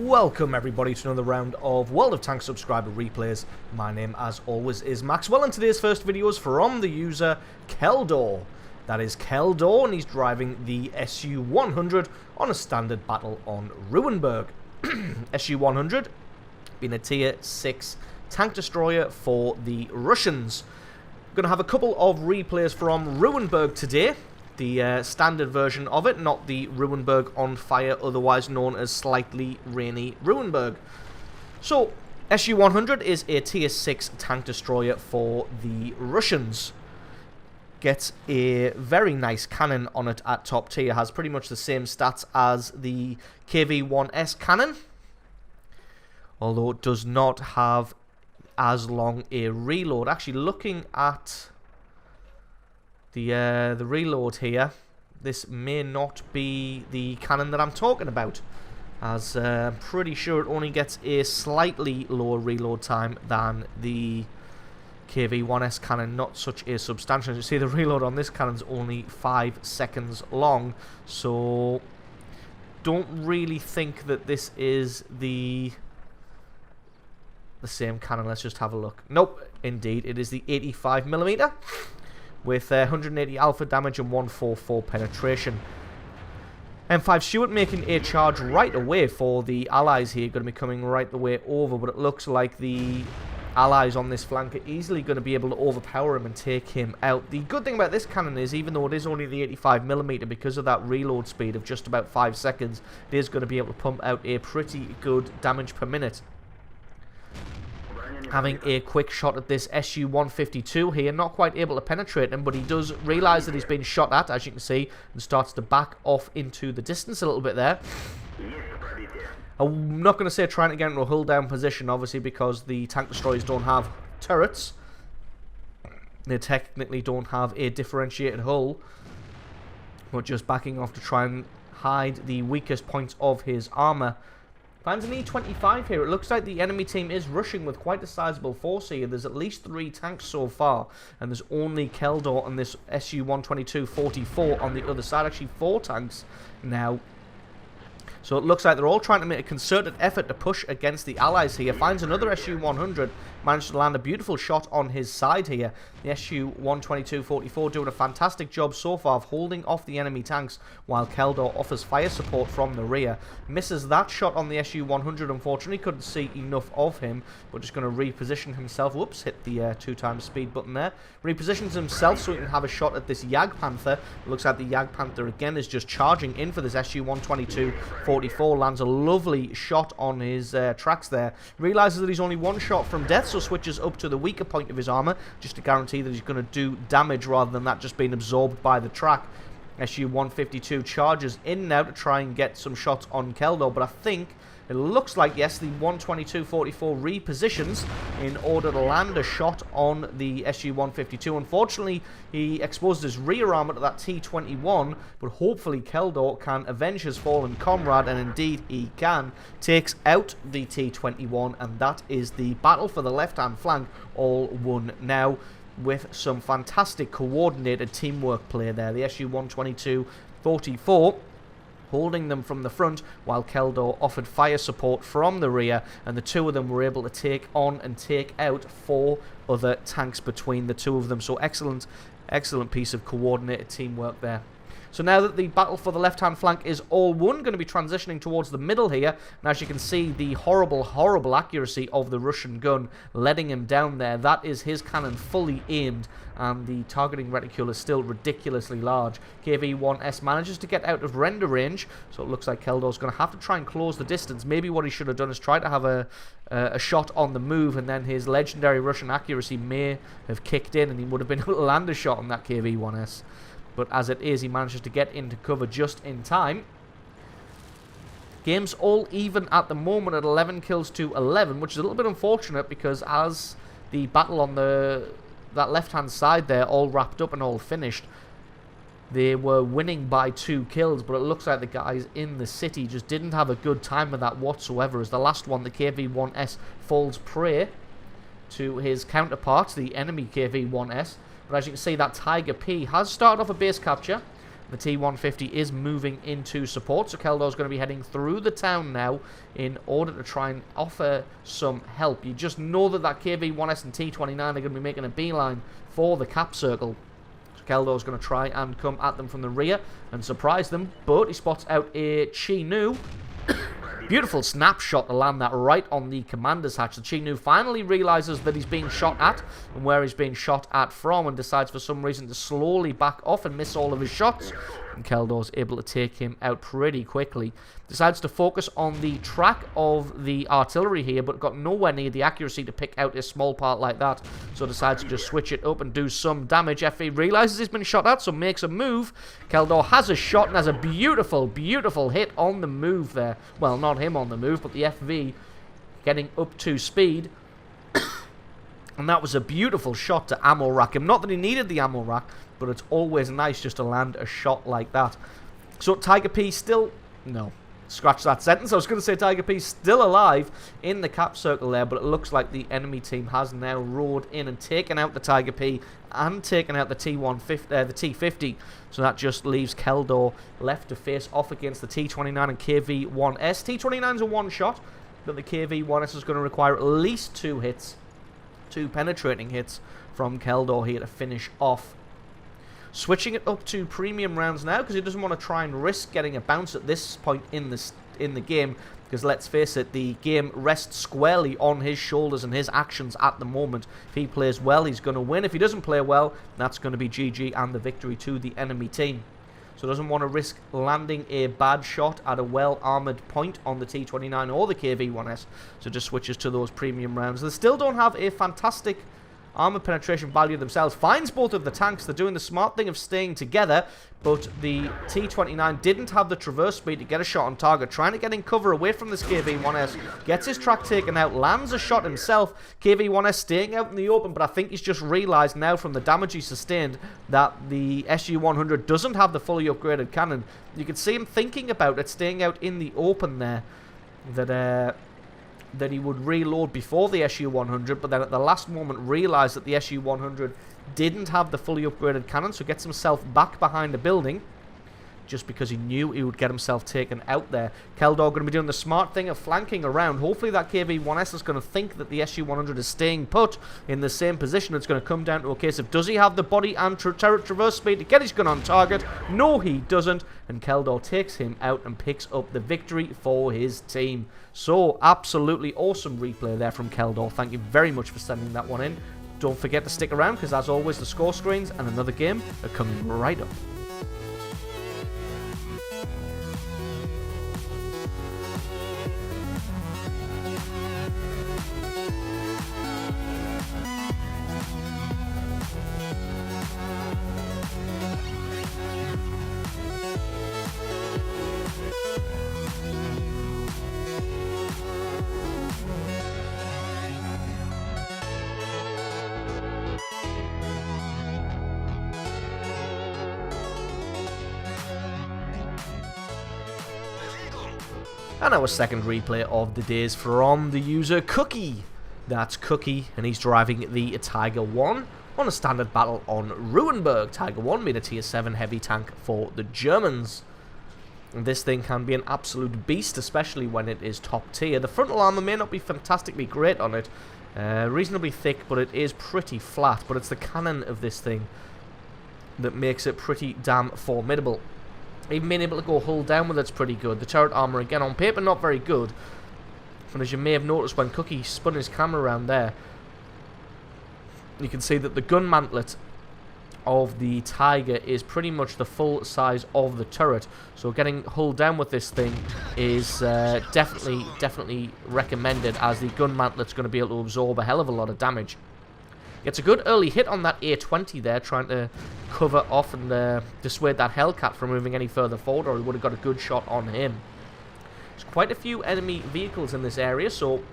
Welcome everybody to another round of World of Tanks subscriber replays. My name as always is Maxwell, and today's first video is from the user Keldor. That is Keldor, and he's driving the SU-100 on a standard battle on Ruinberg. SU-100 being a tier 6 tank destroyer for the Russians. Going to have a couple of replays from Ruinberg today. The standard version of it, not the Ruinberg on fire, otherwise known as slightly rainy Ruinberg. So, SU-100 is a tier 6 tank destroyer for the Russians. Gets a very nice cannon on it at top tier, has pretty much the same stats as the KV-1S cannon, although it does not have as long a reload. Actually, looking at the reload here, this may not be the cannon that I'm talking about, as I'm pretty sure it only gets a slightly lower reload time than the KV-1S cannon, not such a substantial. You see the reload on this cannon's only 5 seconds long, so don't really think that this is the same cannon. Let's just have a look. Nope, indeed, it is the 85mm. With 180 alpha damage and 144 penetration. M5 Stuart making a charge right away for the allies here, going to be coming right the way over, but it looks like the allies on this flank are easily going to be able to overpower him and take him out. The good thing about this cannon is, even though it is only the 85mm, because of that reload speed of just about 5 seconds, it is going to be able to pump out a pretty good damage per minute. Having a quick shot at this SU-152 here, not quite able to penetrate him, but he does realise that he's been shot at, as you can see, and starts to back off into the distance a little bit there. I'm not going to say trying to get into a hull down position, obviously, because the tank destroyers don't have turrets. They technically don't have a differentiated hull, but just backing off to try and hide the weakest points of his armour. Finds an E25 here. It looks like the enemy team is rushing with quite a sizable force here. There's at least 3 tanks so far, and there's only Keldor and this SU-122-44 on the other side. Actually, 4 tanks now. So it looks like they're all trying to make a concerted effort to push against the allies here. Finds another SU-100. Managed to land a beautiful shot on his side here. The SU-122-44 doing a fantastic job so far of holding off the enemy tanks, while Keldor offers fire support from the rear. Misses that shot on the SU-100, unfortunately. Couldn't see enough of him, but just going to reposition himself. Whoops, hit the 2x speed button there. Repositions himself so he can have a shot at this Jagdpanther. It looks like the Jagdpanther again is just charging in for this SU-122-44. Lands a lovely shot on his tracks there. Realises that he's only 1 shot from death, so switches up to the weaker point of his armour, just to guarantee that he's going to do damage rather than that just being absorbed by the track. SU-152 charges in now to try and get some shots on Keldor, but I think it looks like, yes, the 122-44 repositions in order to land a shot on the SU-152. Unfortunately, he exposed his rear armor to that T-21, but hopefully Keldor can avenge his fallen comrade, and indeed he can. Takes out the T-21, and that is the battle for the left-hand flank all won now, with some fantastic coordinated teamwork play there. The SU-122-44 holding them from the front, while Keldor offered fire support from the rear, and the two of them were able to take on and take out 4 other tanks between the two of them. So excellent piece of coordinated teamwork there. So now that the battle for the left-hand flank is all won, going to be transitioning towards the middle here. And as you can see, the horrible accuracy of the Russian gun letting him down there. That is his cannon fully aimed, and the targeting reticule is still ridiculously large. KV-1S manages to get out of render range, so it looks like Keldor's going to have to try and close the distance. Maybe what he should have done is try to have a shot on the move, and then his legendary Russian accuracy may have kicked in, and he would have been able to land a shot on that KV-1S. But as it is, he manages to get into cover just in time. Game's all even at the moment at 11 kills to 11, which is a little bit unfortunate, because as the battle on that left-hand side there all wrapped up and all finished, they were winning by 2 kills, but it looks like the guys in the city just didn't have a good time with that whatsoever, as the last one, the KV-1S, falls prey to his counterpart, the enemy KV-1S. But as you can see, that Tiger P has started off a base capture. The T-150 is moving into support, so Keldor's going to be heading through the town now in order to try and offer some help. You just know that that KV-1S and T-29 are going to be making a beeline for the cap circle. So Keldor's going to try and come at them from the rear and surprise them, but he spots out a Chi-Nu. Beautiful snapshot to land that right on the commander's hatch. The Chi-Nu finally realizes that he's being shot at and where he's being shot at from, and decides for some reason to slowly back off and miss all of his shots. And Keldor's able to take him out pretty quickly. Decides to focus on the track of the artillery here, but got nowhere near the accuracy to pick out a small part like that. So decides to just switch it up and do some damage. FV realizes he's been shot at, so makes a move. Keldor has a shot and has a beautiful, beautiful hit on the move there. Well, not him on the move, but the FV getting up to speed. And that was a beautiful shot to ammo rack him. Not that he needed the ammo rack, but it's always nice just to land a shot like that. So Tiger P still... No. Scratch that sentence. I was going to say Tiger P still alive in the cap circle there, but it looks like the enemy team has now roared in and taken out the Tiger P and taken out the T-50. So that just leaves Keldor left to face off against the T-29 and KV-1S. T-29's a one-shot, but the KV-1S is going to require at least 2 hits. 2 penetrating hits from Keldor here to finish off. Switching it up to premium rounds now, because he doesn't want to try and risk getting a bounce at this point in the game, because let's face it, the game rests squarely on his shoulders and his actions at the moment. If he plays well, he's going to win. If he doesn't play well, that's going to be GG and the victory to the enemy team. So doesn't want to risk landing a bad shot at a well-armoured point on the T-29 or the KV-1S, so just switches to those premium rounds. They still don't have a fantastic armor penetration value themselves. Finds both of the tanks. They're doing the smart thing of staying together, but the T-29 didn't have the traverse speed to get a shot on target. Trying to get in cover away from this KV-1S. Gets his track taken out. Lands a shot himself. KV-1S staying out in the open, but I think he's just realized now from the damage he sustained that the SU-100 doesn't have the fully upgraded cannon. You can see him thinking about it, staying out in the open there, that he would reload before the SU-100, but then at the last moment realised that the SU-100 didn't have the fully upgraded cannon, so gets himself back behind a building, just because he knew he would get himself taken out there. Keldor going to be doing the smart thing of flanking around. Hopefully that KV-1S is going to think that the SU-100 is staying put in the same position. It's going to come down to a case of, does he have the body and traverse speed to get his gun on target? No, he doesn't, and Keldor takes him out and picks up the victory for his team. So, absolutely awesome replay there from Keldor. Thank you very much for sending that one in. Don't forget to stick around, because as always, the score screens and another game are coming right up. And our second replay of the day is from the user Cookie. That's Cookie, and he's driving the Tiger 1 on a standard battle on Ruinberg. Tiger 1 being a tier 7 heavy tank for the Germans. And this thing can be an absolute beast, especially when it is top tier. The frontal armor may not be fantastically great on it, reasonably thick, but it is pretty flat. But it's the cannon of this thing that makes it pretty damn formidable. Even being able to go hull down with it's pretty good. The turret armor, again, on paper, not very good. But as you may have noticed when Cookie spun his camera around there, you can see that the gun mantlet of the Tiger is pretty much the full size of the turret. So getting hull down with this thing is definitely recommended, as the gun mantlet's going to be able to absorb a hell of a lot of damage. Gets a good early hit on that A20 there, trying to cover off and dissuade that Hellcat from moving any further forward, or he would have got a good shot on him. There's quite a few enemy vehicles in this area, so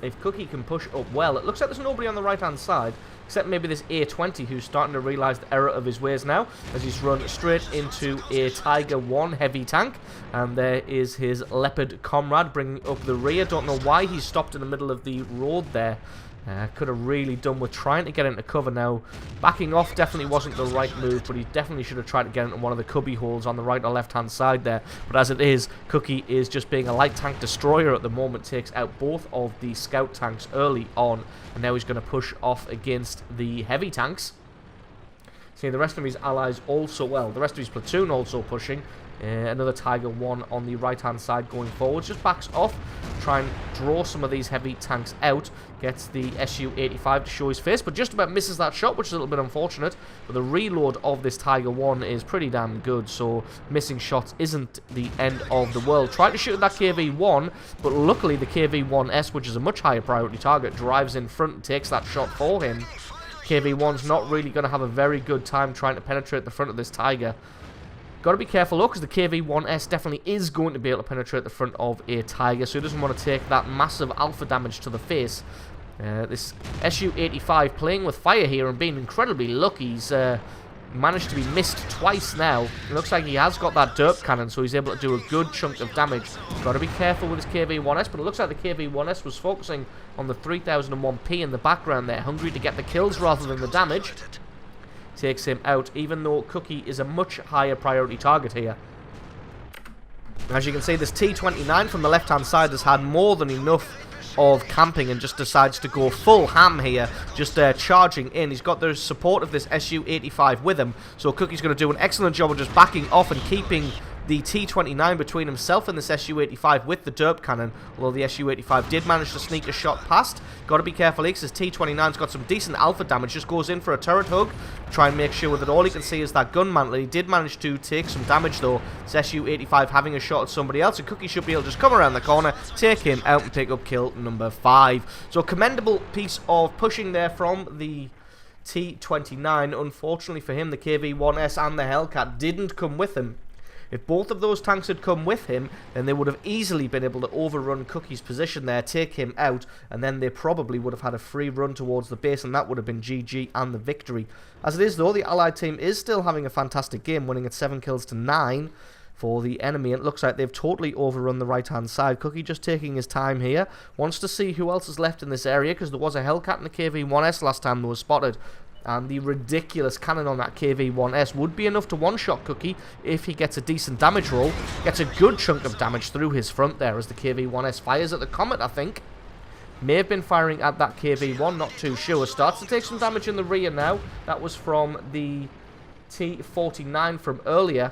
if Cookie can push up well, it looks like there's nobody on the right-hand side, except maybe this A20, who's starting to realise the error of his ways now, as he's run straight into a Tiger 1 heavy tank. And there is his Leopard comrade bringing up the rear. Don't know why he's stopped in the middle of the road there. Could have really done with trying to get into cover now. Backing off definitely wasn't the right move, but he definitely should have tried to get into one of the cubby holes on the right or left hand side there. But as it is, Cookie is just being a light tank destroyer at the moment, takes out both of the scout tanks early on, and now he's going to push off against the heavy tanks. See, the rest of his allies also, well, the rest of his platoon also pushing. Another Tiger 1 on the right hand side going forward, just backs off, try and draw some of these heavy tanks out, gets the SU-85 to show his face, but just about misses that shot, which is a little bit unfortunate. But the reload of this Tiger 1 is pretty damn good, so missing shots isn't the end of the world. Tried to shoot at that KV-1, but luckily the KV-1S, which is a much higher priority target, drives in front and takes that shot for him. KV-1's not really going to have a very good time trying to penetrate the front of this Tiger. Got to be careful though, because the KV-1S definitely is going to be able to penetrate the front of a Tiger, so he doesn't want to take that massive alpha damage to the face. This SU-85 playing with fire here and being incredibly lucky. He's managed to be missed twice now. It looks like he has got that derp cannon, so he's able to do a good chunk of damage. Got to be careful with his KV-1S, but it looks like the KV-1S was focusing on the 3001P in the background there, hungry to get the kills rather than the damage. Takes him out, even though Cookie is a much higher priority target here. As you can see, this T-29 from the left-hand side has had more than enough of camping and just decides to go full ham here, just charging in. He's got the support of this SU-85 with him, so Cookie's going to do an excellent job of just backing off and keeping the T-29 between himself and this SU-85 with the derp cannon, although the SU-85 did manage to sneak a shot past. Got to be careful because his T-29's got some decent alpha damage, just goes in for a turret hug, try and make sure that all he can see is that gun mantle. He did manage to take some damage though, this SU-85 having a shot at somebody else, and Cookie should be able to just come around the corner, take him out and pick up kill number 5. So a commendable piece of pushing there from the T-29. Unfortunately for him, the KV-1S and the Hellcat didn't come with him. If both of those tanks had come with him, then they would have easily been able to overrun Cookie's position there, take him out, and then they probably would have had a free run towards the base, and that would have been GG and the victory. As it is though, the Allied team is still having a fantastic game, winning at 7 kills to 9 for the enemy. It looks like they've totally overrun the right-hand side. Cookie just taking his time here, wants to see who else is left in this area, because there was a Hellcat and a KV-1S last time they were spotted. And the ridiculous cannon on that KV-1S would be enough to one-shot Cookie if he gets a decent damage roll. Gets a good chunk of damage through his front there as the KV-1S fires at the Comet, I think. May have been firing at that KV-1, not too sure. Starts to take some damage in the rear now. That was from the T-49 from earlier.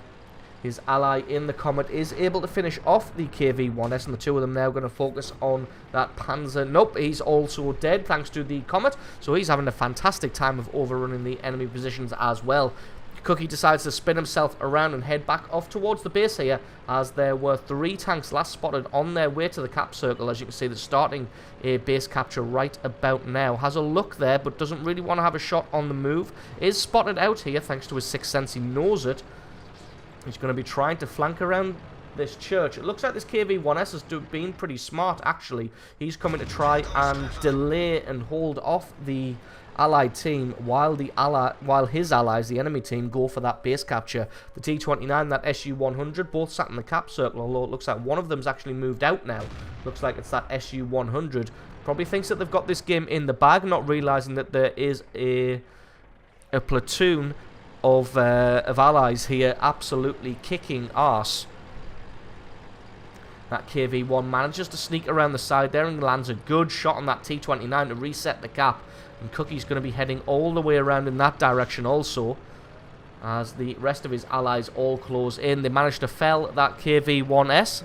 His ally in the Comet is able to finish off the KV-1S, and the two of them now going to focus on that Panzer. Nope, he's also dead thanks to the Comet, so he's having a fantastic time of overrunning the enemy positions as well. Cookie decides to spin himself around and head back off towards the base here, as there were 3 tanks last spotted on their way to the cap circle. As you can see, they're starting a base capture right about now. Has a look there, but doesn't really want to have a shot on the move. Is spotted out here thanks to his sixth sense. He knows it. He's going to be trying to flank around this church. It looks like this KV-1S has been pretty smart, actually. He's coming to try and delay and hold off the Allied team while his allies, the enemy team, go for that base capture. The T-29, that SU-100, both sat in the cap circle, although it looks like one of them's actually moved out now. Looks like it's that SU-100. Probably thinks that they've got this game in the bag, not realizing that there is a platoon of allies here absolutely kicking arse. That KV-1 manages to sneak around the side there and lands a good shot on that T-29 to reset the gap. And Cookie's going to be heading all the way around in that direction also, as the rest of his allies all close in. They managed to fell that KV-1S.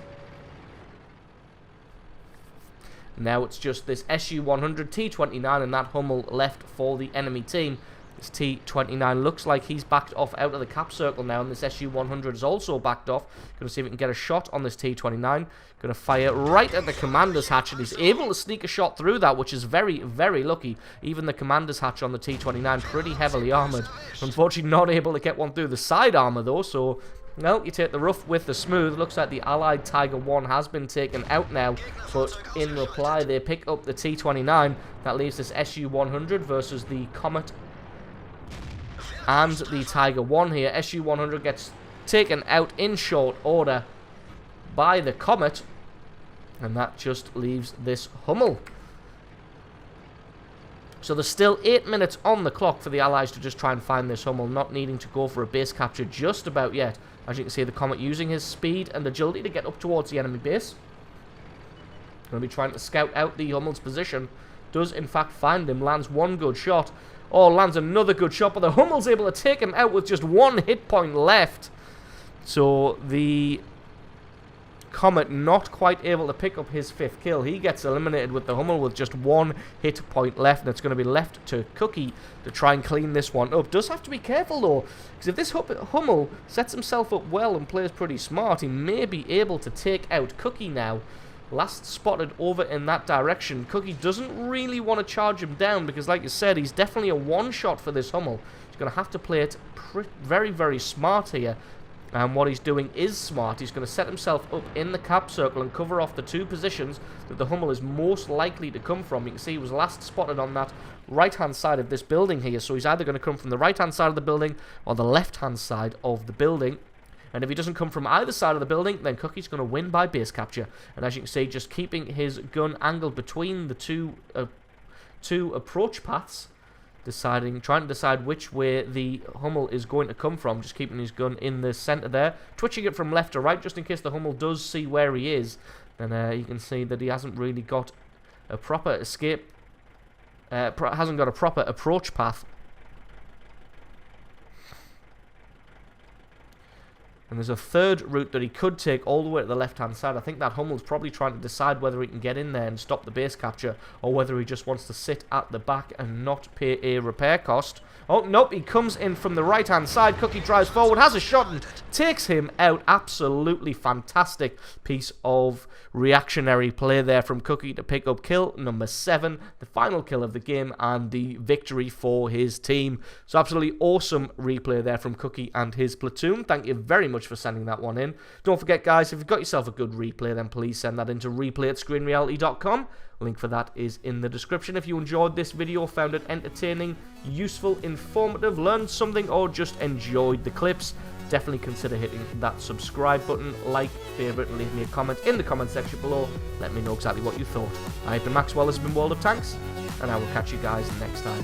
Now it's just this SU-100, T-29 and that Hummel left for the enemy team. This T-29 looks like he's backed off out of the cap circle now, and this SU-100 is also backed off. Going to see if we can get a shot on this T-29. Going to fire right at the commander's hatch, and he's able to sneak a shot through that, which is very, very lucky. Even the commander's hatch on the T-29 pretty heavily armoured. Unfortunately not able to get one through the side armour though, so well, you take the rough with the smooth. Looks like the Allied Tiger 1 has been taken out now, but in reply they pick up the T-29. That leaves this SU-100 versus the Comet and the Tiger 1 here. SU-100 gets taken out in short order by the Comet, and that just leaves this Hummel. So there's still 8 minutes on the clock for the Allies to just try and find this Hummel, not needing to go for a base capture just about yet. As you can see, the Comet using his speed and agility to get up towards the enemy base. Going to be trying to scout out the Hummel's position. Does, in fact, find him. Lands one good shot. Oh, lands another good shot, but the Hummel's able to take him out with just one hit point left. So the Comet not quite able to pick up his 5th kill. He gets eliminated with the Hummel with just one hit point left, and it's going to be left to Cookie to try and clean this one up. Does have to be careful though, because if this Hummel sets himself up well and plays pretty smart, he may be able to take out Cookie now. Last spotted over in that direction. Cookie doesn't really want to charge him down because, like you said, he's definitely a one-shot for this Hummel. He's going to have to play it very, very smart here. And what he's doing is smart. He's going to set himself up in the cap circle and cover off the 2 positions that the Hummel is most likely to come from. You can see he was last spotted on that right-hand side of this building here. So he's either going to come from the right-hand side of the building or the left-hand side of the building. And if he doesn't come from either side of the building, then Cookie's going to win by base capture. And as you can see, just keeping his gun angled between the two approach paths, trying to decide which way the Hummel is going to come from, just keeping his gun in the center there, twitching it from left to right just in case the Hummel does see where he is. And you can see that he hasn't really got a proper escape, hasn't got a proper approach path. And there's a third route that he could take all the way to the left-hand side. I think that Hummel's probably trying to decide whether he can get in there and stop the base capture, or whether he just wants to sit at the back and not pay a repair cost. Oh, nope, he comes in from the right-hand side. Cookie drives forward, has a shot, and takes him out. Absolutely fantastic piece of reactionary play there from Cookie to pick up kill number 7, the final kill of the game, and the victory for his team. So absolutely awesome replay there from Cookie and his platoon. Thank you very much for sending that one in. Don't forget, guys, if you've got yourself a good replay, then please send that into replay@screenreality.com. Link for that is in the description. If you enjoyed this video, found it entertaining, useful, informative, learned something, or just enjoyed the clips, definitely consider hitting that subscribe button, like, favorite, and leave me a comment in the comment section below. Let me know exactly what you thought. I've been Maxwell, this has been World of Tanks, and I will catch you guys next time.